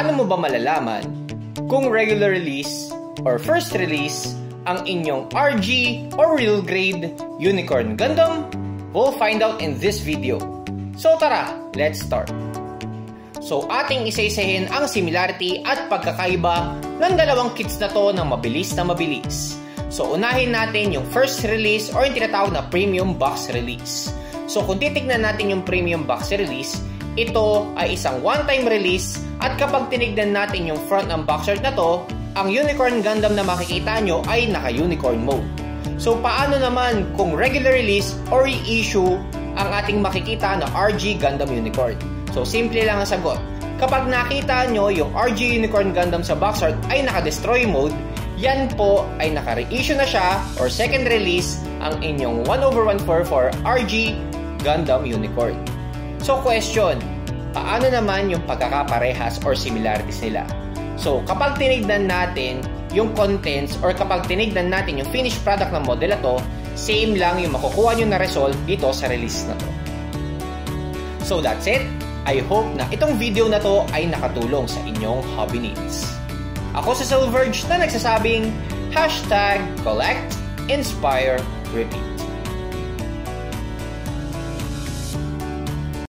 Paano mo ba malalaman kung regular release or first release ang inyong RG or real grade Unicorn Gundam? We'll find out in this video. So tara, let's start. So ating isa-isahin ang similarity at pagkakaiba ng dalawang kits na to ng mabilis na mabilis. So unahin natin yung first release or yung tinatawag na premium box release. So kung titignan natin yung premium box release, ito ay isang one-time release at kapag tinignan natin yung front ng box art na to, ang Unicorn Gundam na makikita nyo ay naka-unicorn mode. So paano naman kung regular release or reissue ang ating makikita na RG Gundam Unicorn? So simple lang ang sagot. Kapag nakita nyo yung RG Unicorn Gundam sa box art ay naka-destroy mode, yan po ay naka-reissue na siya or second release ang inyong 1/144 RG Gundam Unicorn. So question, paano naman yung pagkakaparehas or similarities nila? So kapag tinignan natin yung contents or kapag tinignan natin yung finished product ng model na to, same lang yung makukuha nyo na result dito sa release na to. So that's it. I hope na itong video na to ay nakatulong sa inyong hobby needs. Ako sa Silverge na nagsasabing #collect, inspire, repeat.